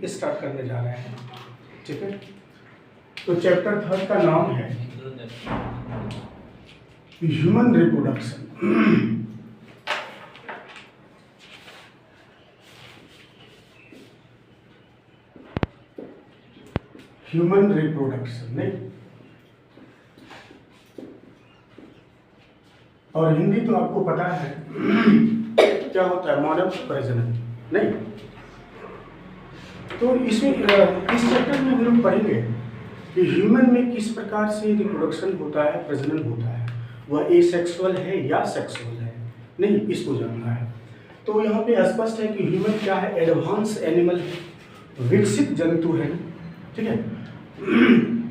Start करने जा रहे हैं। ठीक है, तो चैप्टर 3 का नाम है ह्यूमन रिप्रोडक्शन। ह्यूमन रिप्रोडक्शन नहीं, और हिंदी तो आपको पता है क्या होता है, मानव प्रजनन नहीं। तो इसमें इस चैप्टर में हम लोग पढ़ेंगे कि ह्यूमन में किस प्रकार से रिप्रोडक्शन होता है, प्रजनन होता है, वह एसेक्सुअल है या सेक्सुअल है, नहीं, इसको जानना है। तो यहाँ पे स्पष्ट है कि ह्यूमन क्या है, एडवांस एनिमल है, विकसित जंतु है, ठीक है।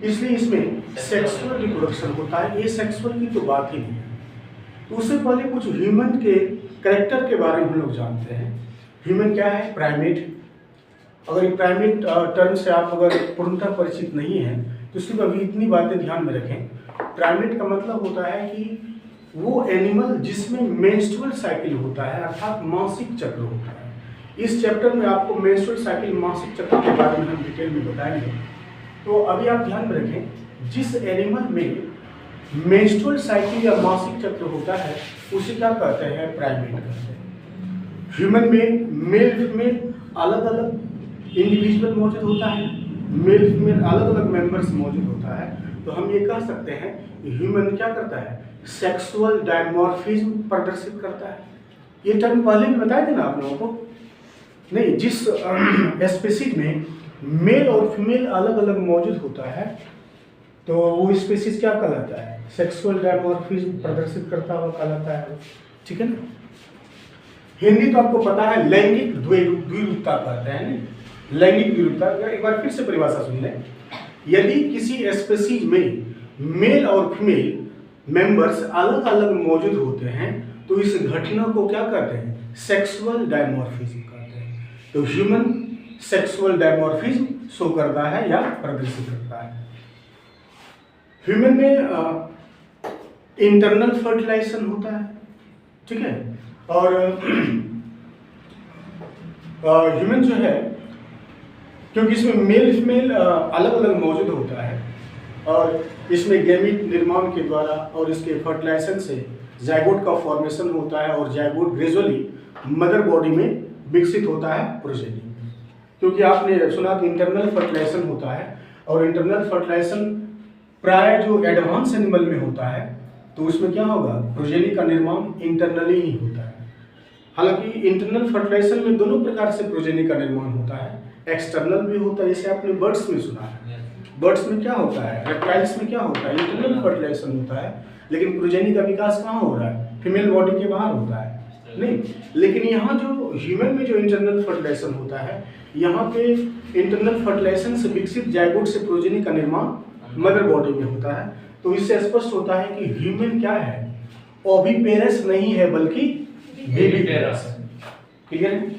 इसलिए इसमें सेक्सुअल रिप्रोडक्शन होता है, एसेक्सुअल की तो बात ही नहीं है। तो उससे पहले कुछ ह्यूमन के कैरेक्टर के बारे में हम लोग जानते हैं। ह्यूमन क्या है, प्राइमेट। अगर ये प्राइमेट टर्म से आप अगर पूर्णतः परिचित नहीं हैं तो सिर्फ अभी इतनी बातें ध्यान में रखें। प्राइमेट का मतलब होता है कि वो एनिमल जिसमें मेंस्ट्रुअल साइकिल होता है, अर्थात मासिक चक्र होता है। इस चैप्टर में आपको मेंस्ट्रुअल साइकिल, मासिक चक्र के बारे में हम डिटेल में बताएंगे। तो अभी आप ध्यान में रखें, जिस एनिमल में मेंस्ट्रुअल साइकिल या मासिक चक्र होता है उसे क्या कहते हैं, प्राइमेट कहते हैं। ह्यूमन में मेल फीमेल अलग अलग इंडिविजुअल मौजूद होता है, मेल फीमेल अलग अलग मेंबर्स मौजूद होता है। तो हम ये कह सकते हैं ह्यूमन क्या करता है, सेक्सुअल डायमॉर्फिज्म प्रदर्शित करता है। ये टर्म पहले भी बताए थे ना आप लोगों को, नहीं, जिस स्पीसीज में मेल और फीमेल अलग अलग मौजूद होता है तो वो स्पीसीज क्या कहलाता है, सेक्सुअल डायमॉर्फिज्म प्रदर्शित करता हुआ कहलाता है, ठीक है ना। हिंदी तो आपको पता है, लैंगिक द्विरूपता कहते हैं ना, लैंगिक द्विरूपता। एक बार फिर से परिभाषा सुन लें। यदि किसी स्पीसीज में मेल और फीमेल मेंबर्स अलग अलग मौजूद होते हैं तो इस घटना को क्या कहते हैं, सेक्सुअल डायमॉर्फिज्म कहते हैं। तो ह्यूमन सेक्सुअल डायमॉर्फिज्म शो करता है या प्रदर्शित करता है। ह्यूमन में इंटरनल फर्टिलाइजेशन होता है, ठीक है। और ह्यूमन जो है, क्योंकि इसमें मेल फीमेल अलग अलग मौजूद होता है और इसमें गैमीट निर्माण के द्वारा और इसके फर्टिलाइजेशन से जाइगोट का फॉर्मेशन होता है और जाइगोट ग्रेजुअली मदर बॉडी में विकसित होता है प्रोजेनी। क्योंकि आपने सुना कि इंटरनल फर्टिलाइजेशन होता है और इंटरनल फर्टिलाइजेशन प्राय जो एडवांस एनिमल में होता है तो उसमें क्या होगा, प्रोजेनी का निर्माण इंटरनली ही होता है। हालांकि इंटरनल फर्टिलाइजेशन में दोनों प्रकार से प्रोजेनी का निर्माण होता है, एक्सटर्नल भी होता है, जैसे आपने बर्ड्स में सुना है। बर्ड्स में क्या होता है, रेप्टाइल्स में क्या होता है, इंटरनल फर्टिलाइजेशन होता है, लेकिन प्रोजेनी का विकास कहाँ हो रहा है, फीमेल बॉडी के बाहर होता है, नहीं। लेकिन यहाँ जो ह्यूमन में जो इंटरनल फर्टिलाइजेशन होता है, यहाँ पे इंटरनल फर्टिलाइजेशन से विकसित जाइगोट से प्रोजेनी का निर्माण मदर बॉडी में होता है। तो इससे स्पष्ट होता है कि ह्यूमन क्या है, ओविपेरस नहीं है बल्कि विविपेरस है। क्लियर है?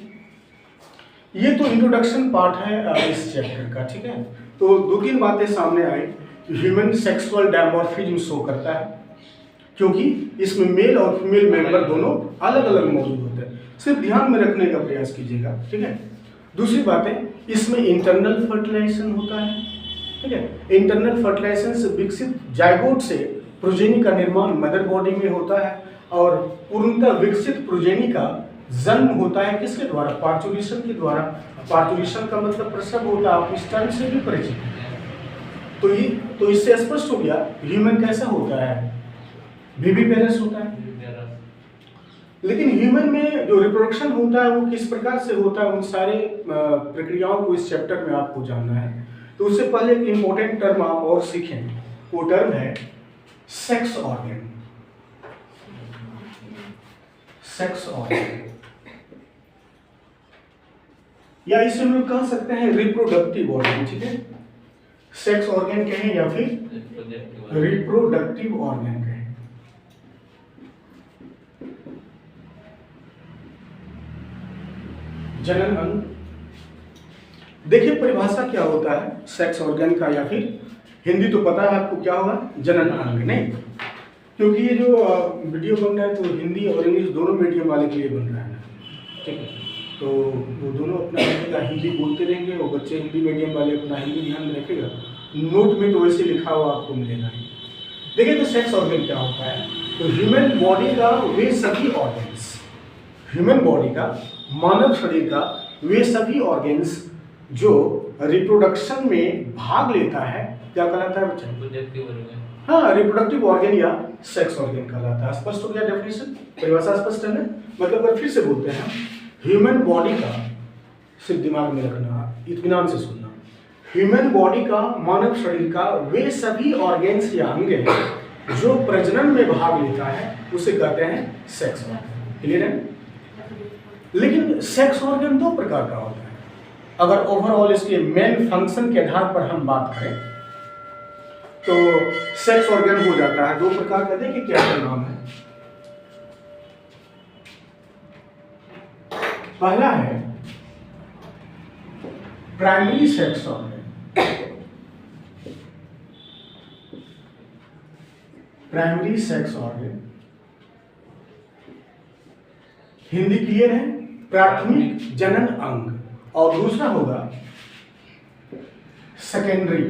ये तो इंट्रोडक्शन पार्ट है इस चैप्टर का, ठीक है। तो दो तीन बातें सामने आई। ह्यूमन सेक्सुअल डायमॉर्फिज्म शो करता है क्योंकि इसमें मेल और फीमेल मेंबर दोनों अलग अलग मौजूद होते हैं। सिर्फ ध्यान में रखने का प्रयास कीजिएगा, ठीक है। दूसरी बात है, इसमें इंटरनल फर्टिलाइजेशन होता है, ठीक है। इंटरनल फर्टिलाइजेशन से विकसित जाइगोट से प्रोजेनी का निर्माण मदर बॉडी में होता है और पूर्णतः विकसित प्रोजेनी का जन्म होता है किसके द्वारा, पार्चुरेशन के द्वारा। पार्चुरेशन का मतलब प्रसव होता है, आप इस टर्म से भी परिचित हैं। तो इससे स्पष्ट हो गया ह्यूमन कैसा होता है, विविपेरस होता है। लेकिन ह्यूमन में जो रिप्रोडक्शन होता है वो किस प्रकार से होता है, उन सारे प्रक्रियाओं को इस चैप्टर में आपको जानना है। तो उससे पहले एक इंपॉर्टेंट टर्म आप और सीखें, वो टर्म है सेक्स ऑर्गन। सेक्स ऑर्गन या इसे हम लोग कह सकते हैं रिप्रोडक्टिव ऑर्गन, ठीक है। सेक्स ऑर्गन कहें या फिर रिप्रोडक्टिव ऑर्गन कहें। जनन अंग। देखिए परिभाषा क्या होता है सेक्स ऑर्गन का, या फिर हिंदी तो पता है आपको क्या होगा, जनन अंग, नहीं। क्योंकि ये जो वीडियो बन रहा है तो हिंदी और इंग्लिश दोनों मीडियम वाले के लिए बन रहा है, ठीक है। तो वो दोनों अपना हिंदी बोलते रहेंगे, वो बच्चे हिंदी मीडियम वाले अपना हिंदी ध्यान में रखेगा, नोट में तो वैसे लिखा हुआ आपको मिलेगा। देखिए तो सेक्स ऑर्गन क्या होता है, तो ह्यूमन बॉडी का वे सभी ऑर्गन्स, ह्यूमन बॉडी का, मानव शरीर का वे सभी ऑर्गन्स जो रिप्रोडक्शन में भाग लेता है क्या कहलाता है बच्चा? हाँ, रिप्रोडक्टिव ऑर्गन या सेक्स ऑर्गन कहलाता है। स्पष्ट हो गया डेफिनेशन, परिभाषा स्पष्ट है ना? मतलब अगर फिर से बोलते हैं, ह्यूमन बॉडी का, सिर्फ दिमाग में रखना, इत्मीनान से सुनना, ह्यूमन बॉडी का, मानव शरीर का वे सभी ऑर्गन्स या अंग जो प्रजनन में भाग लेता है उसे कहते हैं सेक्स ऑर्गन। क्लियर है? लेकिन सेक्स ऑर्गन दो प्रकार का होता है। अगर ओवरऑल इसके मेन फंक्शन के आधार पर हम बात करें तो सेक्स ऑर्गन हो जाता है दो प्रकार का। देखिए क्या नाम है। पहला है primary sex organ. Primary sex organ, Hindi clear है? प्राथमिक जनन अंग। और दूसरा होगा secondary,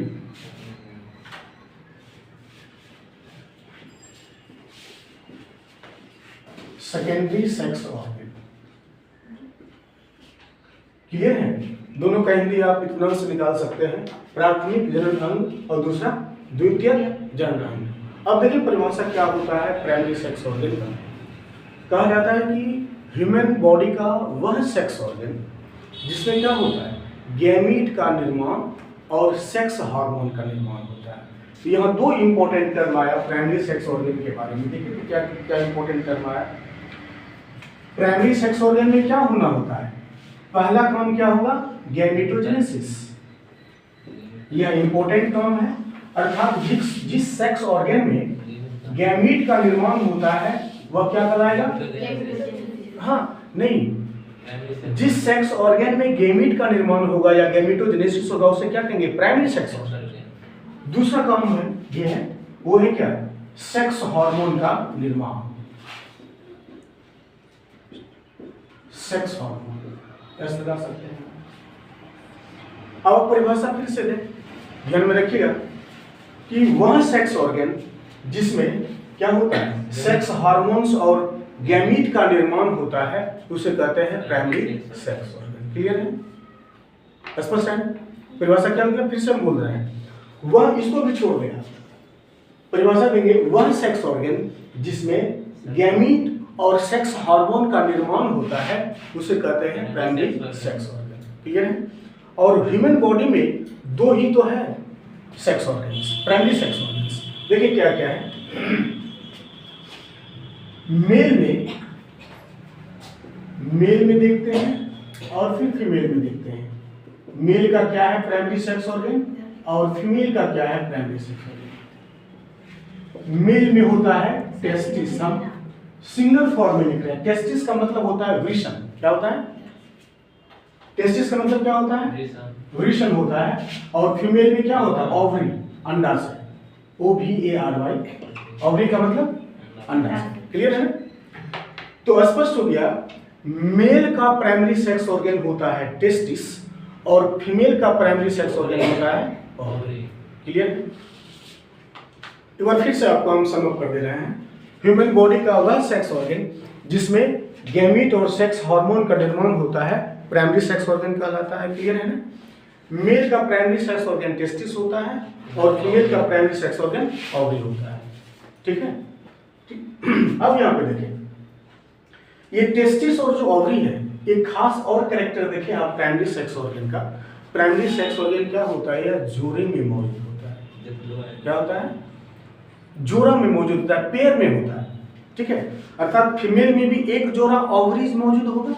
secondary sex organ. Clear है? दोनों का हिंदी आप इतना से निकाल सकते हैं, प्राथमिक जनन अंग और दूसरा द्वितीय जनन अंग। अब देखिए परिभाषा क्या होता है प्राइमरी सेक्स ऑर्गन का। कहा जाता है कि ह्यूमन बॉडी का वह सेक्स ऑर्गन जिसमें क्या होता है, गैमीट का निर्माण और सेक्स हार्मोन का निर्माण होता है। तो यहाँ दो इंपॉर्टेंट टर्म आया प्राइमरी सेक्स ऑर्गन के बारे में। देखिए क्या क्या इंपॉर्टेंट टर्म आया। प्राइमरी सेक्स ऑर्गन में क्या होना होता है? पहला काम क्या होगा? गैमेटोजेनेसिस। यह इंपॉर्टेंट टर्म है, अर्थात जिस सेक्स ऑर्गन में गैमीट का निर्माण होता है वह क्या कहलाएगा? हाँ नहीं, जिस सेक्स ऑर्गन में गैमीट का निर्माण होगा या गैमेटोजेनेसिस होगा उसे क्या कहेंगे? Primary sex organ. दूसरा काम है ये है, वो है क्या? सेक्स हार्मोन का निर्माण। सेक्स हार्मोन ऐसे लगा सकते हैं। अब परिभाषा फिर से दें, ध्यान में रखिएगा कि वह सेक्स ऑर्गन जिसमें क्या होता है, सेक्स हार्मोन्स और गैमीट का निर्माण होता है उसे कहते हैं प्राइमरी सेक्स ऑर्गन। क्लियर है? स्पष्ट है? परिभाषा क्या होगी फिर से हम बोल रहे हैं, वह, इसको भी छोड़ देगा, परिभाषा देंगे वह सेक्स ऑर्गन जिसमें गैमीट और सेक्स हार्मोन का निर्माण होता है उसे कहते हैं प्राइमरी सेक्स ऑर्गन। क्लियर है? और ह्यूमन बॉडी में दो ही तो है sex organs, primary sex organs. देखिए क्या क्या है। मेल में देखते हैं और फिर फीमेल में देखते हैं। मेल का क्या है? Primary sex organ. और फीमेल का क्या है? Primary sex organ. मेल में होता है टेस्टिस, हम सिंगल फॉर्म में लिख रहे हैं। टेस्टिस का मतलब होता है वृषण। क्या होता है? टेस्टिस का मतलब क्या होता है? वृषण होता है। और फीमेल में क्या होता है? ओवरी, अंडाशय। OVARY, ओवरी का मतलब अंडाशय। क्लियर है? तो स्पष्ट हो गया, मेल का प्राइमरी सेक्स ऑर्गन होता है टेस्टिस और फीमेल का प्राइमरी सेक्स ऑर्गन होता है ओवरी। क्लियर? एक बार फिर से आपको हम सम अप कर दे रहे हैं। ह्यूमन बॉडी का वह सेक्स ऑर्गन जिसमें गैमीट और सेक्स हार्मोन का निर्माण होता है प्राइमरी सेक्स ऑर्गन कहलाता है। क्लियर है ना? मेल का प्राइमरी सेक्स ऑर्गन टेस्टिस होता है और फीमेल का प्राइमरी सेक्स ऑर्गन ओवरी होता है। ठीक है? अब यहाँ पे देखें, ये टेस्टिस और जो ओवरी है, एक खास और कैरेक्टर देखें आप प्राइमरी सेक्स ऑर्गन का। प्राइमरी सेक्स ऑर्गन क्या होता है? यह जोड़े में मौजूद होता है। क्या होता है? जोड़ा में मौजूद होता है, पेयर में होता है। ठीक है? अर्थात फीमेल में भी एक जोड़ा ओवरीज मौजूद होगा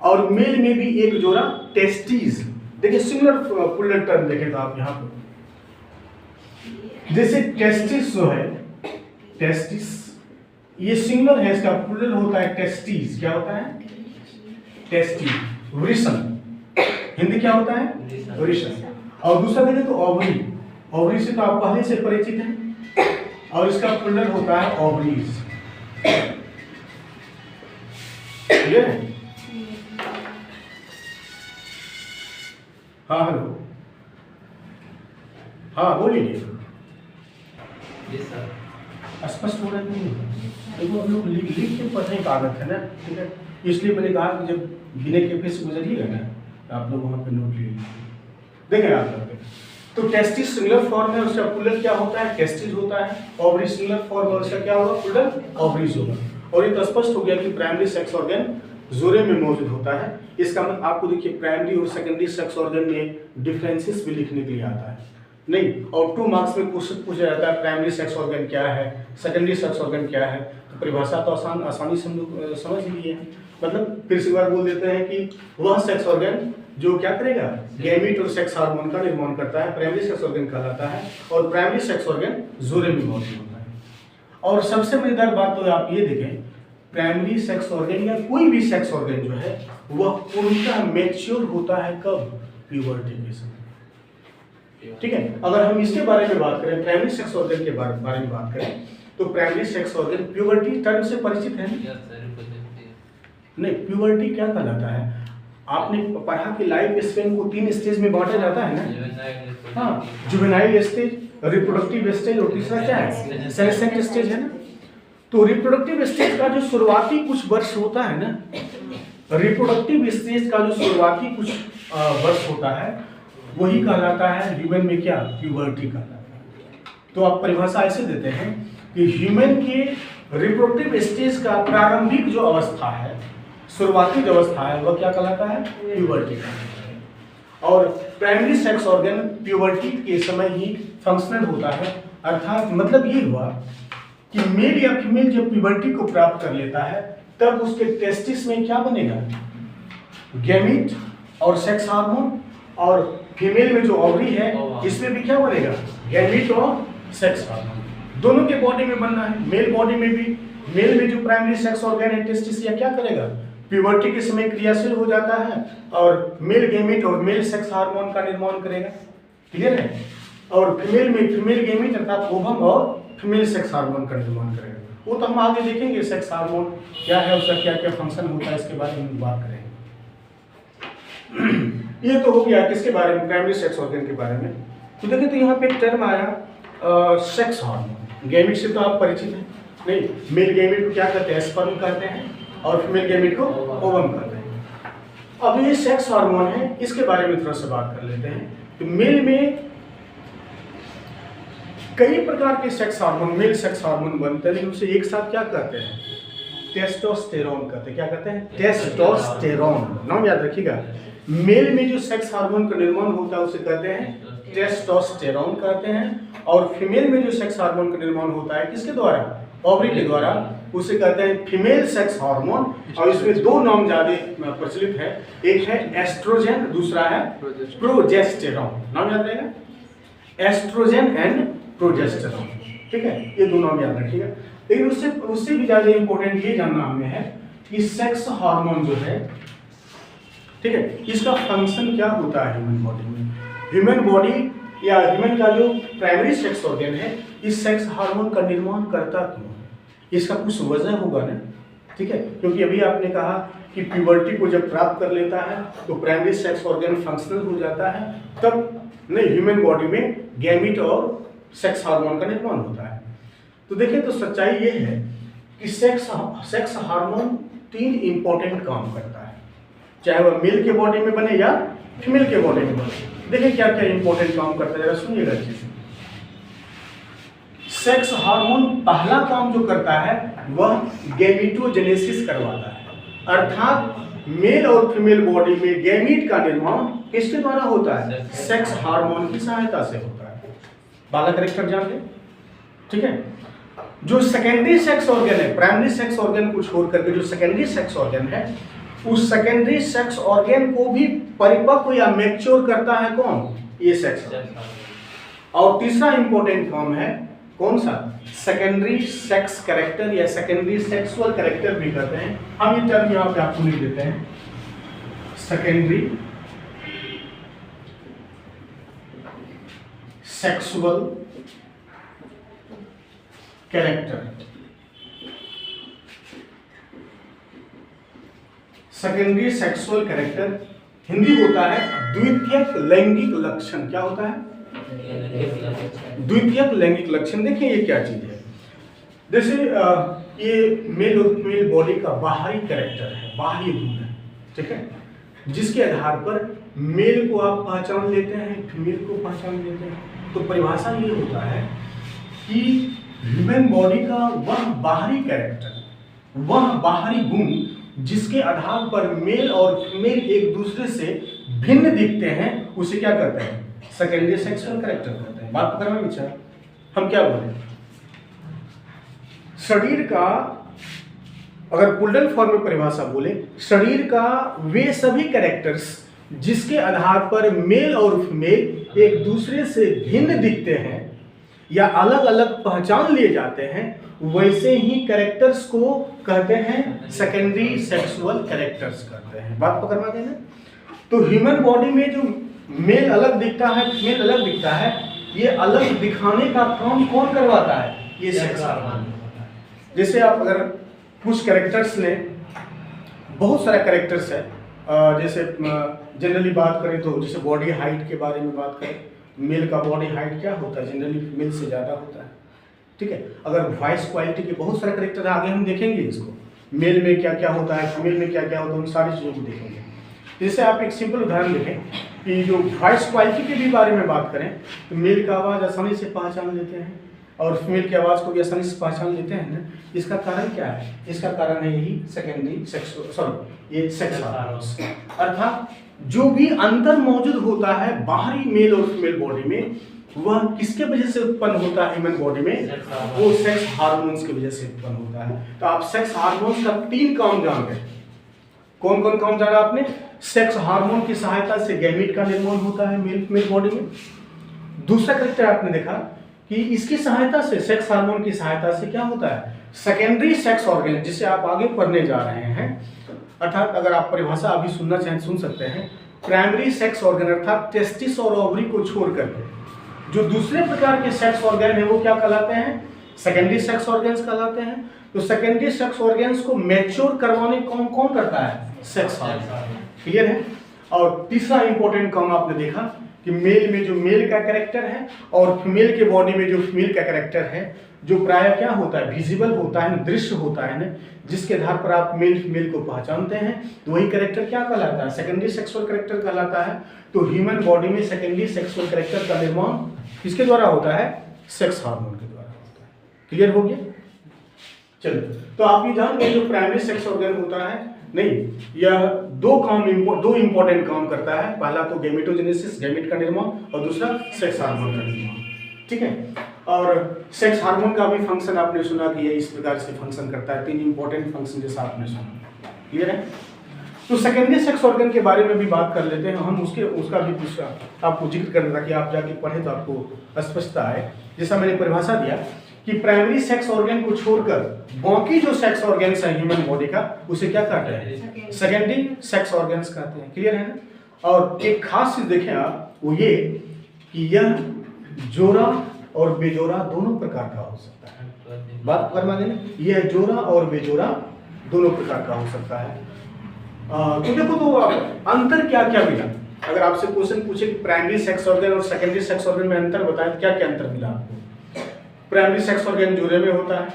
और मेल में भी एक जोड़ा टेस्टिस। देखिए सिंगुलर प्लूरल टर्म देखेगा आप यहाँ पर, जैसे टेस्टिस जो है, टेस्टिस ये सिंगुलर है, इसका प्लूरल होता है टेस्टिस। क्या होता है? टेस्टिस, वृषण। हिंदी क्या होता है? वृषण। और दूसरा देखें तो ओवरी। ओवरी से तो आप पहले से परिचित हैं और इसका प्लूरल होता है ओवरीज। क्लियर है? हाँ हेलो, हाँ बोलिए। जी सर। स्पष्ट हो रहा है कि नहीं? देखो हम लोग लिख के पढ़ने की आदत है ना, ठीक है, इसलिए मैंने कहा कि जब बिना कैफे से गुजरिएगा ना तो आप लोग वहाँ पे नोट ले लीजिए। देखें आप लोग, तो टेस्टिस सिंगुलर फॉर्म है, उसका प्लूरल क्या होता है? टेस्टिस होता है। ओवरी सिंगुलर फॉर्म है, उसका क्या होगा? प्लूरल ओवरीज होगा। और ये तो स्पष्ट हो गया कि प्राइमरी सेक्स ऑर्गन जोरे में मौजूद होता है। इसका मतलब आपको देखिए प्राइमरी और सेकेंडरी सेक्स ऑर्गन में डिफरेंसेस भी लिखने के लिए आता है नहीं, और 2 मार्क्स में क्वेश्चन पूछा जाता है प्राइमरी सेक्स ऑर्गन क्या है, सेकेंडरी सेक्स ऑर्गन क्या है। तो परिभाषा तो आसानी से हम लोग समझ लिए हैं। मतलब फिर से एक बार बोल देते हैं कि वह सेक्स ऑर्गन जो क्या करेगा? गैमीट और सेक्स हार्मोन का निर्माण करता है, प्राइमरी सेक्स ऑर्गन कहलाता है। और प्राइमरी सेक्स ऑर्गन जोरे में मौजूद होता है। और सबसे मजेदार बात तो आप ये देखें, प्राइमरी सेक्स ऑर्गन या कोई भी सेक्स ऑर्गन जो है वह पूर्णतः मैच्योर होता है कब? प्यूबर्टी के समय। ठीक है, अगर हम इसके बारे में बात करें, प्राइमरी सेक्स ऑर्गन के बारे में बात करें, तो primary sex organ puberty term से परिचित है नहीं? प्यूबर्टी क्या कहलाता है? आपने पढ़ा कि लाइफ स्पेन को 3 स्टेज में बांटा जाता है ना? हाँ, जुवेनाइल स्टेज, रिप्रोडक्टिव स्टेज और तीसरा क्या है? सेनेसेंट स्टेज है ना? तो रिप्रोडक्टिव स्टेज का जो शुरुआती कुछ वर्ष होता है ना, रिप्रोडक्टिव स्टेज का जो शुरुआती कुछ वर्ष होता है वही कहलाता है ह्यूमन में क्या? प्यूबर्टी कहलाता है। तो आप परिभाषा ऐसे देते हैं कि ह्यूमन के रिप्रोडक्टिव स्टेज का प्रारंभिक जो अवस्था है, शुरुआती जो अवस्था है, वह क्या कहलाता है? प्यूबर्टी कहलाता है। और प्राइमरी सेक्स ऑर्गन प्यूबर्टी के समय ही फंक्शनल होता है। अर्थात मतलब ये हुआ कि मेल या फीमेल जब प्यूबर्टी को प्राप्त कर लेता है तब उसके टेस्टिस में क्या बनेगा? गैमीट और सेक्स हार्मोन, और फीमेल में जो ओवरी है इसमें भी क्या बनेगा? गैमीट और सेक्स हार्मोन। दोनों के बॉडी में बनना है। मेल बॉडी में भी, मेल में जो प्राइमरी सेक्स ऑर्गन है टेस्टिस, या क्या करेगा? प्यूबर्टी के समय क्रियाशील हो जाता है और मेल गैमीट और मेल सेक्स हार्मोन का निर्माण करेगा। क्लियर है? और फीमेल में फीमेल गैमीट अर्थात ओवम और फीमेल सेक्स हार्मोन का निर्माण करेगा। वो तो हम आगे देखेंगे सेक्स हार्मोन क्या है, उसका क्या क्या फंक्शन होता है, इसके बारे में बात करेंगे। ये तो हो गया किसके बारे में? प्राइमरी सेक्स ऑर्गन के बारे में। तो देखिए, तो यहाँ पे एक टर्म आया सेक्स हार्मोन। गैमीट से तो आप परिचित हैं नहीं? मेल गैमीट को क्या कहते हैं? स्पर्म कहते हैं, और फीमेल गैमीट को ओवम कहते हैं। अब ये सेक्स हार्मोन है, इसके बारे में थोड़ा सा बात कर लेते हैं। तो मेल में कई प्रकार के sex hormone, male sex hormone बनते हैं, लेकिन उसे एक साथ क्या कहते हैं? टेस्टोस्टेरोन कहते हैं। क्या कहते हैं? टेस्टोस्टेरोन। नाम याद रखिएगा। मेल में जो सेक्स हार्मोन का निर्माण होता है उसे कहते हैं टेस्टोस्टेरोन कहते हैं, और फीमेल में जो सेक्स हार्मोन का निर्माण होता है किसके द्वारा? ओवरी के द्वारा, उसे कहते हैं फीमेल सेक्स हार्मोन। और इसमें 2 नाम ज्यादा प्रचलित है, एक है एस्ट्रोजन, दूसरा है प्रोजेस्टेरोन। नाम याद रहेगा, एस्ट्रोजन एंड प्रोजेस्टेरोन। ठीक है, ये 2 नाम याद रखिएगा। लेकिन उससे भी ज्यादा इंपॉर्टेंट ये जानना हमें है कि सेक्स हार्मोन जो है, ठीक है, इसका फंक्शन क्या होता है ह्यूमन बॉडी में। ह्यूमन बॉडी या ह्यूमन का जो प्राइमरी सेक्स ऑर्गन है, इस सेक्स हार्मोन का निर्माण करता क्यों है? इसका कुछ वजह होगा ना, ठीक है, क्योंकि अभी आपने कहा कि प्यूबर्टी को जब प्राप्त कर लेता है तो प्राइमरी सेक्स ऑर्गन फंक्शनल हो जाता है, तब नहीं ह्यूमन बॉडी में गैमीट और सेक्स हार्मोन का निर्माण होता है। तो देखिए, तो सच्चाई ये है कि सेक्स हार्मोन 3 इंपॉर्टेंट काम करता है, चाहे वह मेल के बॉडी में बने या फीमेल के बॉडी में बने। देखिए क्या क्या इंपॉर्टेंट काम करता है, जरा सुनिएगा अच्छे से। सेक्स हार्मोन पहला काम जो करता है वह गैमीटोजेनेसिस करवाता है, अर्थात मेल और फीमेल बॉडी में गैमीट का निर्माण किसके द्वारा होता है? सेक्स हार्मोन की सहायता से होता है। बाला करेक्टर जान ले, ठीक है। जो सेकेंडरी सेक्स ऑर्गन है, प्राइमरी सेक्स ऑर्गन को छोड़ करके जो सेकेंडरी सेक्स ऑर्गन है, उस सेकेंडरी सेक्स ऑर्गन को भी परिपक्व या मैच्योर करता है कौन? ये सेक्स ऑर्गन। और तीसरा इंपॉर्टेंट फॉर्म है कौन सा? सेकेंडरी सेक्स कैरेक्टर या सेकेंडरी सेक्सुअल कैरेक्टर भी कहते हैं। हम ये टर्म यहाँ पे आपको लिख देते हैं, secondary sexual character. Secondary sexual character Hindi होता है द्वितीयक लैंगिक लक्षण क्या होता है? द्वितीयक लैंगिक लक्षण। देखिए ये क्या चीज है, जैसे ये मेल और फीमेल बॉडी का बाहरी कैरेक्टर है, बाहरी गुण है, ठीक है, जिसके आधार पर मेल को आप पहचान लेते हैं, फीमेल को पहचान लेते हैं। तो परिभाषा ये होता है कि ह्यूमन बॉडी का वह बाहरी कैरेक्टर, वह बाहरी गुण जिसके आधार पर मेल और फीमेल एक दूसरे से भिन्न दिखते हैं, उसे क्या कहते हैं? सेकेंडरी सेक्सुअल कैरेक्टर कहते हैं। बात करना विचार, हम क्या बोले, शरीर का, अगर पुल्डन फॉर्म में परिभाषा बोले, शरीर का वे सभी कैरेक्टर्स जिसके आधार पर मेल और फीमेल एक दूसरे से भिन्न दिखते हैं या अलग अलग पहचान लिए जाते हैं, वैसे ही कैरेक्टर्स को कहते हैं सेकेंडरी सेक्सुअल कैरेक्टर्स कहते हैं। बात पकड़वा देना। तो ह्यूमन बॉडी में जो मेल अलग दिखता है, फीमेल अलग दिखता है, ये अलग दिखाने का काम कौन करवाता है? ये सेक्स हार्मोन। जैसे आप अगर कुछ कैरेक्टर्स ने, बहुत सारे कैरेक्टर्स है, जैसे जनरली बात करें तो जैसे बॉडी हाइट के बारे में बात करें, मेल का बॉडी हाइट क्या होता है? जनरली फीमेल से ज़्यादा होता है, ठीक है। अगर वॉइस क्वालिटी के बहुत सारे कैरेक्टर आगे हम देखेंगे, इसको मेल में क्या क्या होता है, फीमेल में क्या क्या होता है, उन सारी चीज़ों को देखेंगे। जैसे आप एक सिंपल उदाहरण देखें कि जो वॉइस क्वालिटी के भी बारे में बात करें तो मेल का आवाज़ आसानी से पहचान लेते हैं और फीमेल की आवाज़ को भी आसानी से पहचान लेते हैं ना। इसका कारण क्या है? इसका कारण है यही सेकेंडरी ये सेक्स हार्मोन्स। अर्थात जो भी अंतर मौजूद होता है बाहरी मेल और फीमेल बॉडी में, वह किसके वजह से उत्पन्न होता है ह्यूमन बॉडी में? वो सेक्स हार्मोन्स की वजह से उत्पन्न होता है। तो आप सेक्स हार्मोन्स का 3 काम जान गए। कौन कौन काम जाना आपने? सेक्स हार्मोन की सहायता से गैमीट का निर्माण होता है मेल फीमेल बॉडी में। दूसरा कैरेक्टर आपने देखा कि इसकी सहायता से, सेक्स हार्मोन की सहायता से क्या होता है? सेकेंडरी सेक्स ऑर्गन, जिसे आप आगे पढ़ने जा रहे हैं, अर्थात अगर आप परिभाषा अभी सुनना चाहें सुन सकते हैं। प्राइमरी सेक्स ऑर्गन अर्थात टेस्टिस और ओवरी को छोड़ करके जो दूसरे प्रकार के सेक्स ऑर्गन है वो क्या कहलाते हैं? सेकेंडरी सेक्स ऑर्गन्स कहलाते हैं। तो सेकेंडरी सेक्स ऑर्गन्स को मैच्योर करवाने कौन कौन करता है? Sex hormone. क्लियर है? और तीसरा इंपॉर्टेंट काम आपने देखा कि मेल में जो मेल का कैरेक्टर है और फीमेल के बॉडी में जो फीमेल का कैरेक्टर है, जो प्राय क्या होता है? विजिबल होता है, दृश्य होता है ना, जिसके आधार पर आप मेल फीमेल को पहचानते हैं, तो वही कैरेक्टर क्या कहलाता है? सेकेंडरी सेक्सुअल कैरेक्टर कहलाता है। तो ह्यूमन बॉडी में सेकेंडरी सेक्सुअल कैरेक्टर का निर्माण किसके द्वारा होता है? सेक्स हार्मोन के द्वारा होता है। क्लियर हो गया? चलो, तो आप ये जान गए जो प्राइमरी सेक्स ऑर्गन होता है, नहीं, यह दो इंपॉर्टेंट काम करता है। पहला तो गैमेटोजेनेसिस, गैमेट का निर्माण, और दूसरा सेक्स हार्मोन का निर्माण, ठीक है। और सेक्स हार्मोन का भी फंक्शन आपने सुना कि ये इस प्रकार से फंक्शन करता है। 3 इंपॉर्टेंट फंक्शन जैसा आपने सुना। क्लियर है? तो सेकेंडरी सेक्स ऑर्गन के बारे में भी बात कर लेते हैं हम। उसका भी कुछ आपको जिक्र करना था कि आप जाके पढ़े तो आपको स्पष्टता है। जैसा मैंने परिभाषा दिया कि प्राइमरी सेक्स ऑर्गन को छोड़कर बाकी जो सेक्स ऑर्गन्स है ह्यूमन बॉडी का, उसे क्या कहते हैं? सेकेंडरी सेक्स ऑर्गन्स कहते हैं। क्लियर है ना? और एक खास चीज देखें आप, वो ये कि यह जोड़ा और बेजोड़ा दोनों प्रकार का हो सकता है। बात करवा देना, यह जोड़ा और बेजोड़ा दोनों प्रकार का हो सकता है। तो देखो, तो अंतर क्या क्या मिला? अगर आपसे क्वेश्चन पूछे कि प्राइमरी सेक्स ऑर्गन और सेकेंडरी सेक्स ऑर्गन में अंतर बताएं, तो क्या क्या अंतर मिला आपको? प्राइमरी सेक्स ऑर्गन जोड़े में होता है।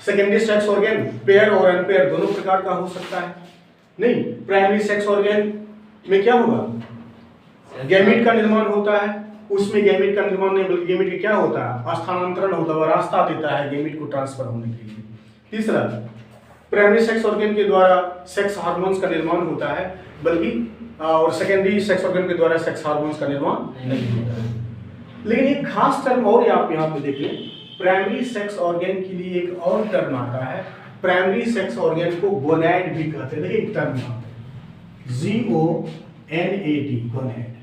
सेकेंडरी सेक्स ऑर्गन पेयर और अनपेयर दोनों प्रकार का हो सकता है। नहीं, प्राइमरी सेक्स ऑर्गन में क्या होगा? गैमेट का निर्माण होता है। उसमें गैमेट का निर्माण नहीं बल्कि गैमेट का क्या होता है? स्थानांतरण होता है, रास्ता देता है गैमेट को ट्रांसफर होने के लिए। तीसरा, प्राइमरी सेक्स ऑर्गन के द्वारा सेक्स हार्मोन्स का निर्माण होता है, बल्कि और सेकेंडरी सेक्स ऑर्गन के द्वारा सेक्स हार्मोन्स का निर्माण नहीं होता है। लेकिन एक खास टर्म और आप यहाँ पे देख लें, प्राइमरी सेक्स ऑर्गन के लिए एक और टर्म आता है। प्राइमरी सेक्स ऑर्गन को गोनैड भी कहते हैं। देखिए एक टर्म यहाँ पे GONAD, गोनैड,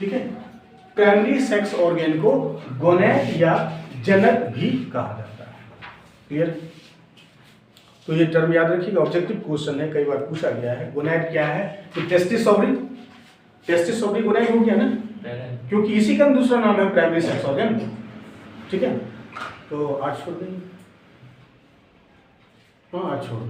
ठीक है। प्राइमरी सेक्स ऑर्गन को गोनैड या जनक भी कहा जाता है। क्लियर? तो ये टर्म याद रखिएगा, ऑब्जेक्टिव क्वेश्चन है, कई बार पूछा गया है। गोनैड क्या है? तो टेस्टिस ओवरी गोनैड हो गया ना, क्योंकि इसी का दूसरा नाम है प्राइमरी सेक्स ऑर्गन, ठीक है। तो आज छोड़ देंगे, हाँ आज छोड़।